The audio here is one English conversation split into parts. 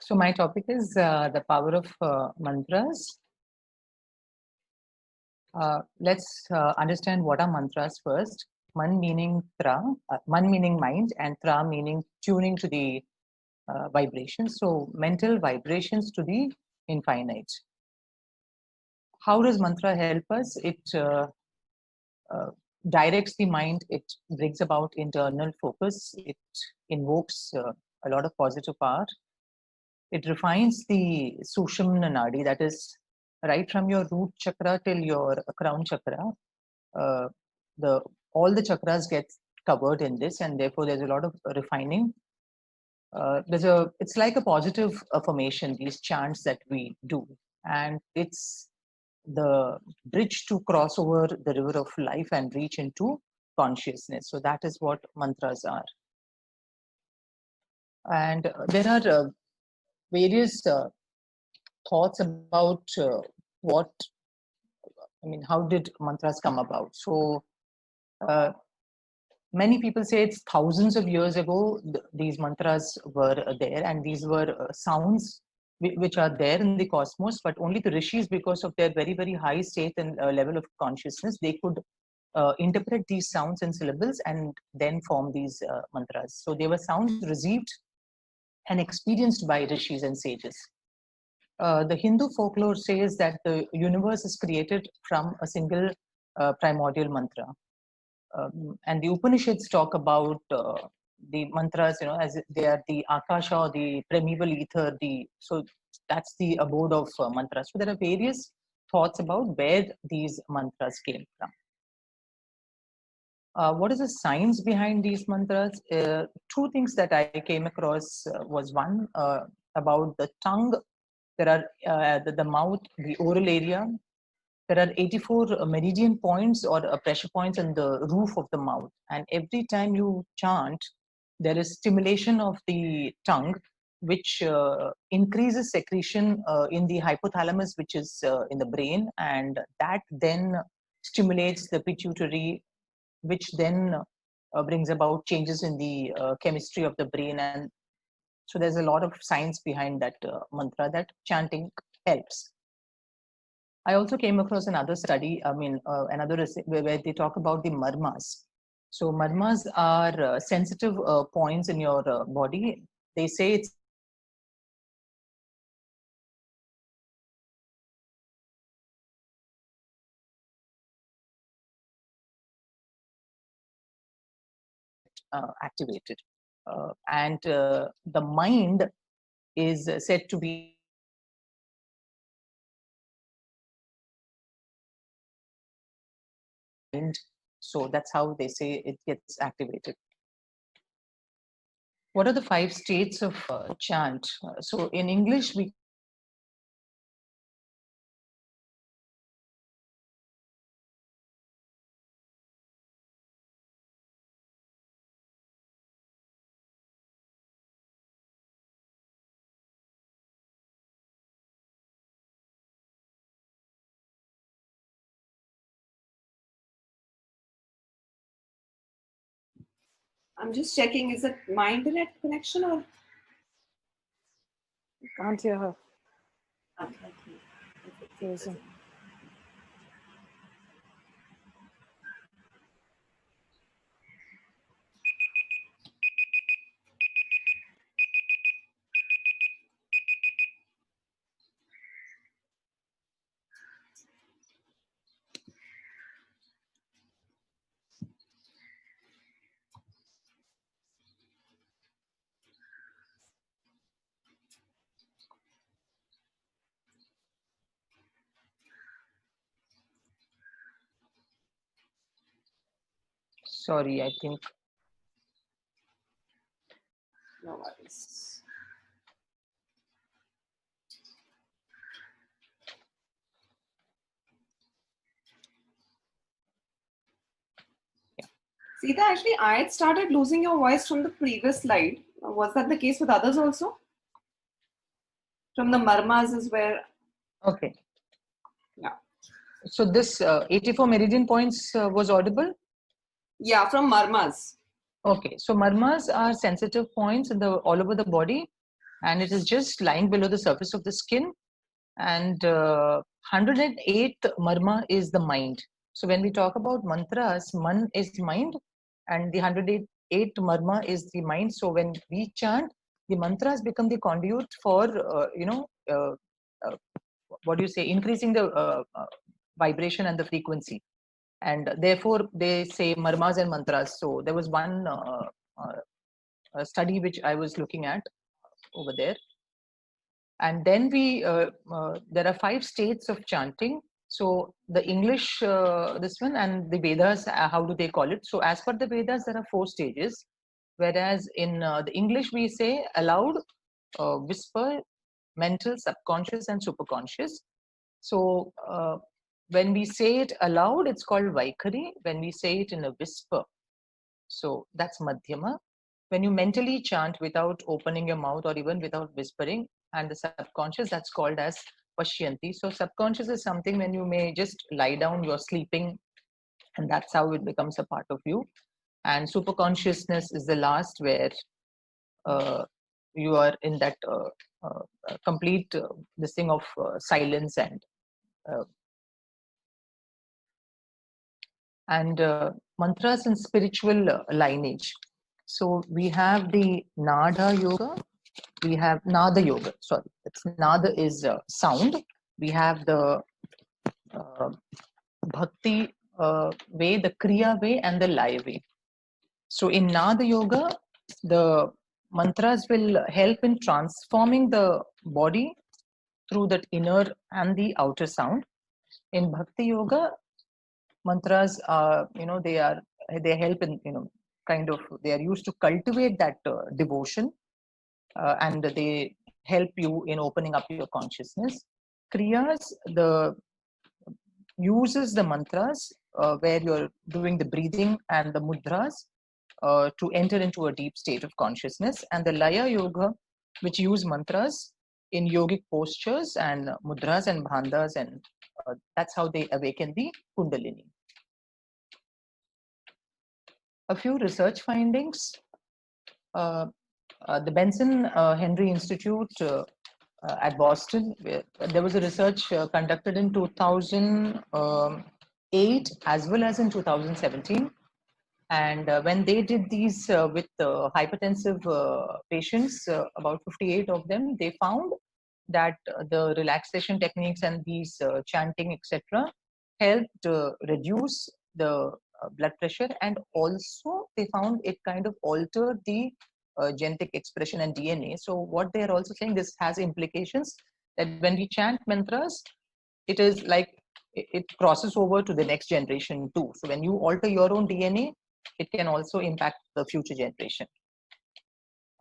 So my topic is the power of mantras. Let's understand what are mantras first. Man meaning man meaning mind, and tra meaning tuning to the vibrations. So mental vibrations to the infinite. How does mantra help us? It directs the mind. It brings about internal focus. It invokes a lot of positive power. It refines the Sushumna Nadi, that is right from your root chakra till your crown chakra. Uh, all the chakras get covered in this, and therefore there's a lot of refining. It's like a positive affirmation, these chants that we do, and it's the bridge to cross over the river of life and reach into consciousness. So that is what mantras are. And there are various thoughts about what how did mantras come about. So many people say it's thousands of years ago these mantras were there, and these were sounds which are there in the cosmos, but only the rishis, because of their very, very high state and level of consciousness, they could interpret these sounds and syllables and then form these mantras. So they were sounds received and experienced by rishis and sages. The Hindu folklore says that the universe is created from a single primordial mantra. And the Upanishads talk about the mantras, as they are the Akasha, or the primeval ether. So that's the abode of mantras. So there are various thoughts about where these mantras came from. What is the science behind these mantras? Two things that I came across was one about the tongue. There are the mouth, the oral area. There are 84 meridian points or pressure points in the roof of the mouth. And every time you chant, there is stimulation of the tongue, which increases secretion in the hypothalamus, which is in the brain. And that then stimulates the pituitary, which then brings about changes in the chemistry of the brain. And so there's a lot of science behind that mantra, that chanting helps. I also came across another study, where they talk about the marmas. So marmas are sensitive points in your body. They say it's activated. And the mind is said to be so that's how they say it gets activated. What are the 5 states of chant? So in English, we I'm just checking, is it my internet connection or? I can't hear her. Okay. sorry, I think. No worries. Sita, actually, I had started losing your voice from the previous slide. Was that the case with others also? From the marmas is where. Okay. Yeah. So this 84 meridian points was audible? Yeah, from marmas. Okay. So marmas are sensitive points in all over the body. and it is just lying below the surface of the skin. And 108th marma is the mind. So when we talk about mantras, man is mind, and the 108th marma is the mind. So when we chant, the mantras become the conduit for what do you say, increasing the vibration and the frequency, and therefore they say marmas and mantras. So there was one study which I was looking at over there. And then there are 5 states of chanting. So the English, this one, and the Vedas, how do they call it? So as per the Vedas, there are 4 stages, whereas in the English we say aloud, whisper, mental, subconscious, and superconscious. So when we say it aloud, it's called Vaikhari. When we say it in a whisper, so that's Madhyama. When you mentally chant without opening your mouth or even without whispering, and the subconscious, that's called as Pashyanti. So subconscious is something when you may just lie down, you're sleeping, and that's how it becomes a part of you. And superconsciousness is the last, where you are in that complete this thing of silence and mantras and spiritual lineage. So we have the Nada Yoga, we have Nada Yoga, sorry, it's Nada is sound. We have the Bhakti way, the Kriya way, and the Laya way. So in Nada Yoga, the mantras will help in transforming the body through that inner and the outer sound. In Bhakti Yoga, mantras are, they help in, kind of, they are used to cultivate that devotion, and they help you in opening up your consciousness. Kriyas, uses the mantras where you're doing the breathing and the mudras to enter into a deep state of consciousness. And the Laya Yoga, which use mantras in yogic postures and mudras and bandhas, and that's how they awaken the Kundalini. A few research findings. The Benson Henry Institute at Boston, there was a research conducted in 2008 as well as in 2017. And when they did these with hypertensive patients, about 58 of them, they found that the relaxation techniques and these chanting, etc., helped reduce the blood pressure, and also they found it kind of altered the genetic expression and DNA. So what they are also saying, this has implications that when we chant mantras, it is like it crosses over to the next generation too. So when you alter your own DNA, it can also impact the future generation.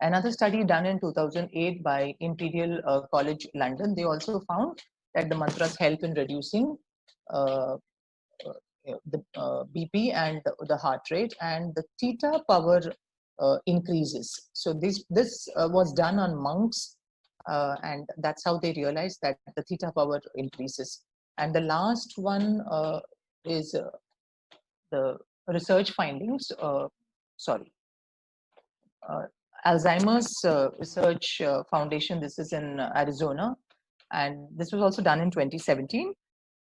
Another study done in 2008 by Imperial College London, they also found that the mantras help in reducing the BP and the heart rate, and the theta power increases. So this was done on monks, and that's how they realized that the theta power increases. And the last one is the research findings. Alzheimer's Research Foundation. This is in Arizona, and this was also done in 2017.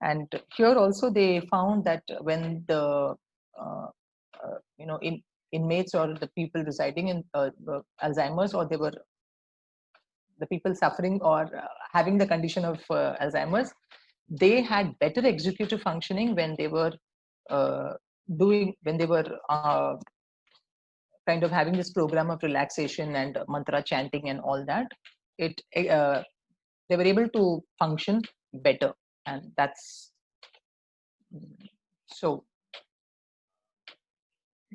And here also they found that when the inmates or the people residing in Alzheimer's, or they were the people suffering or having the condition of Alzheimer's, they had better executive functioning when they were kind of having this program of relaxation and mantra chanting and all that. They were able to function better, and that's so.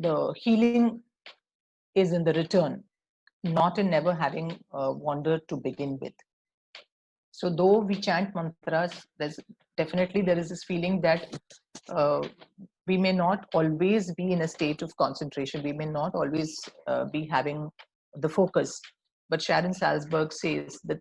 The healing is in the return, not in never having wandered to begin with. So though we chant mantras, there is this feeling that we may not always be in a state of concentration. We may not always be having the focus. But Sharon Salzberg says that